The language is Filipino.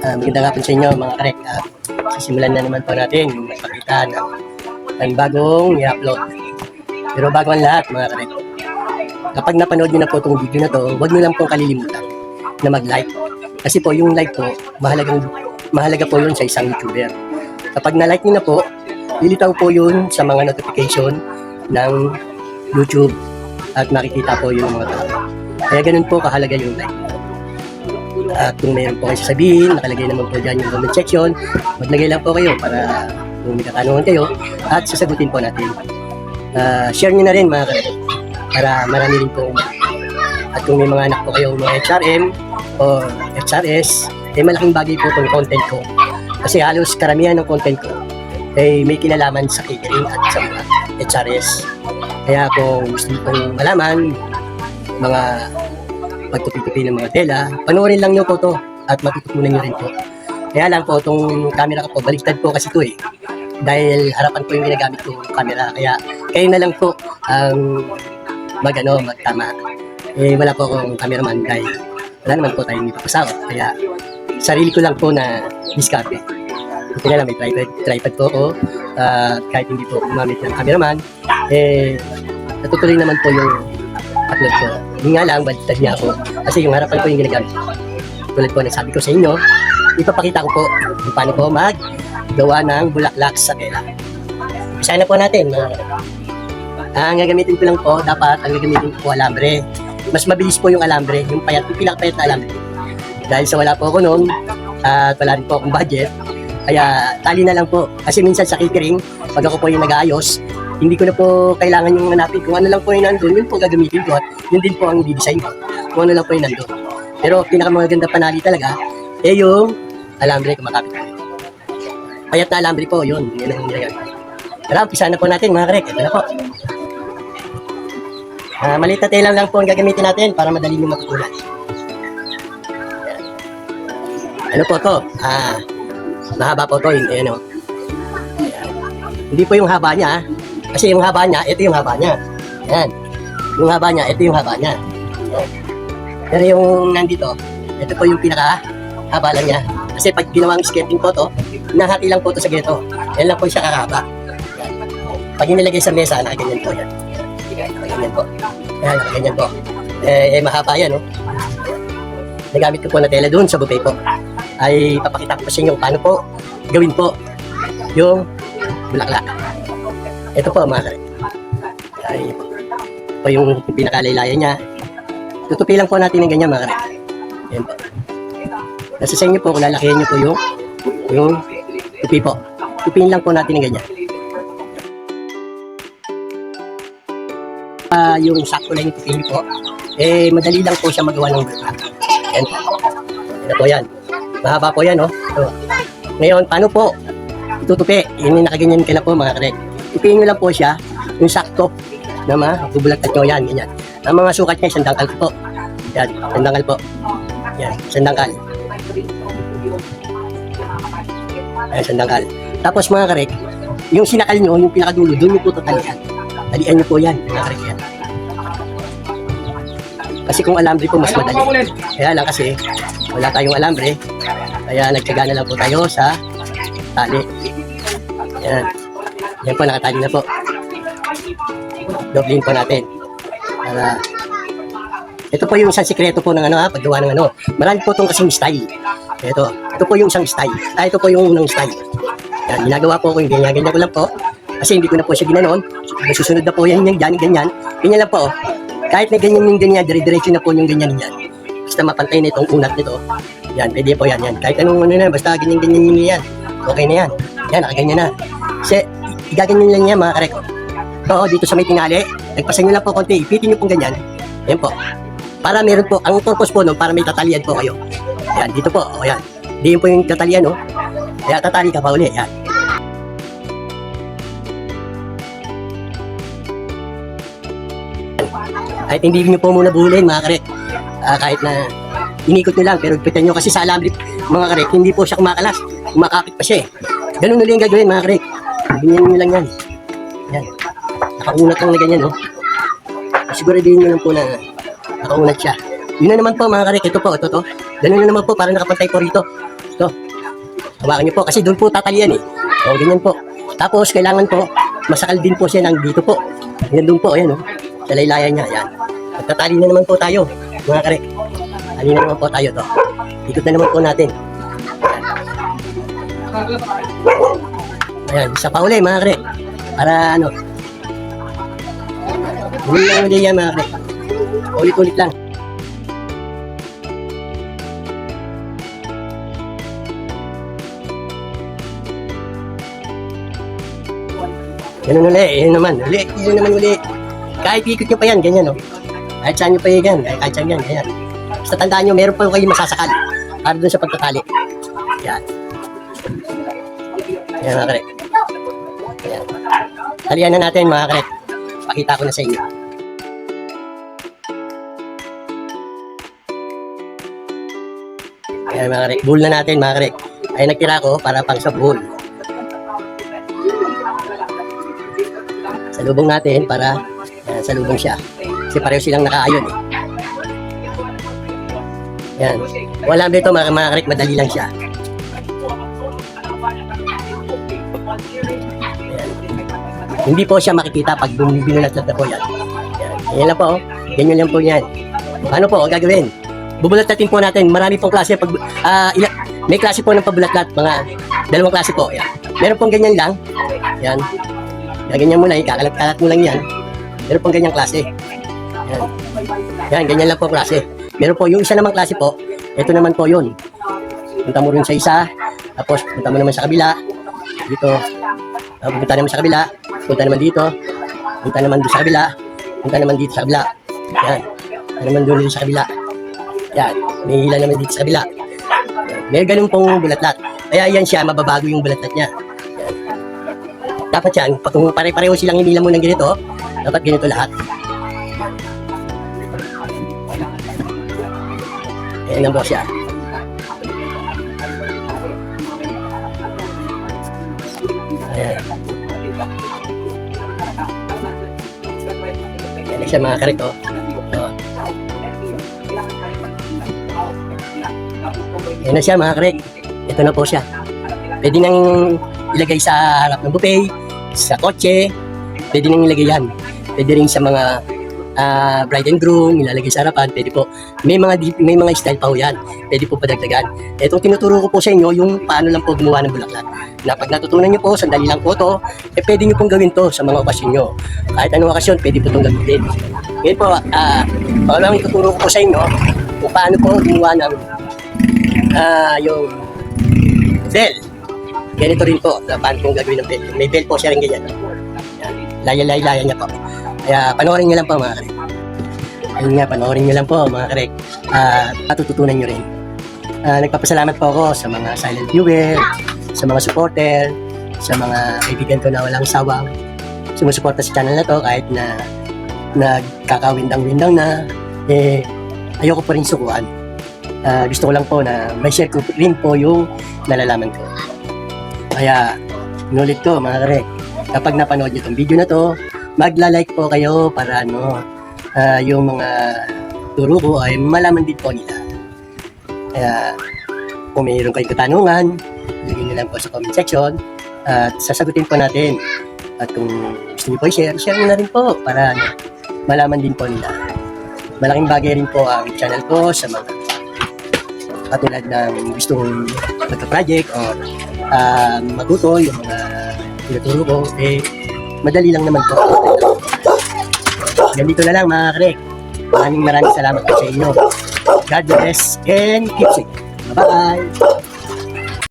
Magandang hapon sa inyo mga karek. Sisimulan na naman po natin yung magpakita ng bagong i-upload. Pero bago ang lahat mga karek, kapag napanood nyo na po itong video na to, huwag nyo lang pong kalilimutan na mag-like. Kasi po yung like po, mahalaga po yun sa isang YouTuber. Kapag na-like nyo na po, lilitaw po yun sa mga notification ng YouTube at makikita po yung mga tao. Kaya ganun po kahalaga yung like. At kung mayroon po kayo sasabihin, nakalagay naman po dyan yung comment section, maglagay lang po kayo para kung may katanungan kayo at sasagutin po natin. Share nyo na rin mga kapatid para marami rin po. At kung may mga anak po kayo mga HRM o HRS, malaking bagay po itong content ko. Kasi halos karamihan ng content ko may kinalaman sa catering at sa mga HRS. Kaya kung gusto nyo malaman mga pagtupi-tupi ng mga tela, panoorin lang nyo po to at matututunan nyo rin po. Kaya lang po, itong camera ko po, baliktad po kasi ito dahil harapan po yung ginagamit ko camera. Kaya kayo na lang po ang magtama. Wala po akong cameraman dahil wala naman po tayong ipapasahod. Kaya sarili ko lang po na diskarte. Ito na lang, may tripod po ako. Kahit hindi po gumamit ng cameraman, natutuloy naman po yung upload ko. Hindi nga lang, baliktad niya ako. Kasi yung harapan ko yung ginagamit ko. Tulad po sabi ko sa inyo, ipapakita ko po kung paano po maggawa ng bulaklak sa tela. Umpisa na po natin. Ang gagamitin ko lang po, dapat ang gagamitin ko alambre. Mas mabilis po yung alambre, yung pinakapayat na alambre. Dahil sa wala po ako noon, at wala rin po akong budget, kaya tali na lang po. Kasi minsan sa catering, pag ako po yung nag-aayos, hindi ko na po kailangan yung hanapin kung ano lang po yung nandun, yun po gagamitin ko at yun din po ang i-design ko kung ano lang po yung nandun. Pero pinakamaganda panali talaga, yung alambre kumakapit ko. Payat na alambre po, yun ang nilagay. Pero umpisa na po natin mga karek, ito na po. Maliit na tela lang po ang gagamitin natin para madali nyo matutunan. Ano po to? Mahaba po to, ayan o. Hindi po yung haba niya, kasi yung haba niya, ito yung haba niya. Yan. Yung haba niya, ito yung haba niya. Yan. Pero yung nandito, ito po yung pinaka-haba lang niya. Kasi pag ginawang sketching po to, nahati lang po to sa ganito. Yan lang po siya kakaba. Yan. Pag inilagay sa mesa, nakaganyan po yan. Nakaganyan po. Yan, nakaganyan po. Mahaba yan, no? Nagamit ko po na tela doon sa buffet po. Ay papakita ko po sa inyo paano po gawin po yung bulaklak. Ito po mga karek. Ay po yung pinakalaylayan niya. Tutupi lang po natin ng ganyan mga karek. Ayan po. Nasa sa inyo po kung lalakihan niyo po yung tupi po. Tupiin lang po natin ng ganyan. Yung sakto lang yung tupi niyo po. Madali lang po siya magawa ng bulaklak. Ayan po. Ayan po yan. Mahaba po yan, no? So, ngayon, paano po itutupi? Yun yung nakaganyan kayo po, mga karek. Tupiin nyo lang po siya, yung sakto na bubulagtat nyo yan, ganyan. Ang mga sukat niya, isang dangkal po. Yan, isang dangkal po. Yan, isang dangkal. Yan, isang dangkal. Tapos mga karek, yung sinakal nyo, yung pinakadulo, doon nyo po tatalian. Talian nyo po yan, mga karek yan. Kasi kung alambre po, mas madali. Kaya lang kasi, wala tayong alambre, kaya nagtyaga na lang po tayo sa tali. Yan. Yan po, nakatali na po. Doblein po natin. Para ito po yung isang sikreto po ng paggawa ng Marami po itong kasing style. Ito po yung isang style. Ito po yung unang style. Yan, ginagawa po ko yung ganyan ko lang po. Kasi hindi ko na po siya ginanon. Susunod na po yan, ganyan. Ganyan lang po. Kahit na ganyan yung ganyan, dire-diretso na po yung ganyan yan. Basta mapantay na itong unat nito. Yan, pwede po yan. Kahit anong na, basta ganyan yan. Okay na yan. Yan, nakaganyan na. Kasi, igaganyan lang yan mga karek. Oo, dito sa may tinali, nagpasan nyo lang po konti, ipitin nyo pong ganyan. Yan po. Para meron po, ang purpose po nun, para may tatalian po kayo. Yan, dito po. O yan. Di yun po yung tatalian, no? Kaya tatali ka pa uli. Yan. Kahit hindi nyo po muna buhulin mga karek. Kahit na inikot nyo lang, pero pitan nyo kasi sa alambre mga karek, hindi po siya kumakalas. Kumakapit pa siya Ganun ulit yung gagawin mga karek. Ganyan nyo lang yan. Yan. Nakaunat lang na ganyan, no? Siguro din nyo lang po na nakaunat siya. Yun na naman po mga karek, ito po, ito. Ganun na naman po, para nakapantay po rito. Ito. Hawakan niyo po, kasi doon po tatalian eh. O, ganyan po. Tapos, kailangan po, masakal din po siya ng dito po. Yan doon po, ayan o. Sa laylayan niya, ayan. Magtatali na naman po tayo, mga karek. Tali na naman po tayo to. Ikot na naman po natin. Ayan, isa pa uli mga karek. Para ano. Ulit lang ulit yan mga karek. Ulit-ulit lang. Ganun ulit, yun naman. Ulit. Kahit ikot nyo pa yan, ganyan o. Kahit saan nyo pa yan, kahit saan yan, ganyan. Basta tandaan nyo, meron pa kayong masasakal. Para dun sa pagtatali. Yan. Yan mga karek. Yan. Talian na natin mga karek. Pakita ko na sa inyo. Yan mga karek. Bull na natin mga karek. Ay nagtira ko para pang sa bull. Salubong natin para salubong siya. Kasi pareho silang nakaayon eh. Yan. Wala dito mga karek, madali lang siya. Yan. Hindi po siya makikita pag binulat-lat na po yan. Yan lang po. Ganyan lang po yan. Ano po ang gagawin? Bubulat-latin po natin. Marami pong klase. May klase po ng pabulat-lat. Mga dalawang klase po. Yan. Meron pong ganyan lang. Yan. Ganyan mo lang, kakalat-kalat mo lang yan. Meron pong ganyang klase. Yan. Yan, ganyan lang po klase. Meron po yung isa namang klase po. Ito naman po yun. Punta mo rin sa isa. Tapos punta mo naman sa kabila. Dito. Punta naman sa kabila. Punta naman dito. Punta naman doon sa kabila. Punta naman dito sa kabila. Yan. Punta naman doon dito sa kabila. Yan. May hila naman dito sa kabila. Yan. May ganun pong bulatlat. Kaya yan siya, mababago yung bulatlat niya. Dapat yan, kung pare-pareho silang hinila mo ng ganito, dapat ganito lahat. Ayan lang po siya. Ayan. Ayan na siya mga karek, oh. Ayan na siya mga karek. Ito na po siya. Pwede nang ilagay sa harap ng buffet, sa kotse, pwede nang ilagay yan. Pwede rin sa mga bride and groom, ilalagay sa harapan, pwede po. May mga style pa ho yan. Pwede po padagdagan. Itong tinuturo ko po sa inyo, yung paano lang po gumawa ng bulaklak. Na pag natutunan nyo po, sandali lang po to, pwede nyo pong gawin to sa mga okasyon nyo. Kahit anong okasyon, pwede po itong gamitin. Ngayon po, pangalawang ituturo ko po sa inyo, kung paano po gumawa ng yung bell. Ganito rin po, paano kong gagawin ng bell. May bell po siya rin ganyan. Laya niya po. Kaya panoorin nyo lang po mga karek. Ayun nga, panoorin nyo lang po mga karek. Matututunan nyo rin. Nagpapasalamat po ako sa mga silent viewer, sa mga supporter, sa mga kaibigan ko na walang sawang sumusuporta sa channel na to kahit na nagkakawindang-windang na, ayoko pa rin sukuan. Gusto ko lang po na may share ko rin po yung nalalaman ko. Kaya, inulit ko mga karek, kapag napanood nyo itong video na to, magla-like po kayo para yung mga turo ko ay malaman din po nila. Kaya, kung mayroon kayong katanungan, lagyan nyo lang po sa comment section at sasagutin po natin. At kung gusto nyo po i-share, share nyo na rin po para malaman din po nila. Malaking bagay rin po ang channel ko sa mga katulad ng gustong magka-project o matuto yung mga tinuturo ko, madali lang naman po. Ganito na lang mga karek. Maraming salamat po sa inyo. God bless and keep safe. Bye-bye!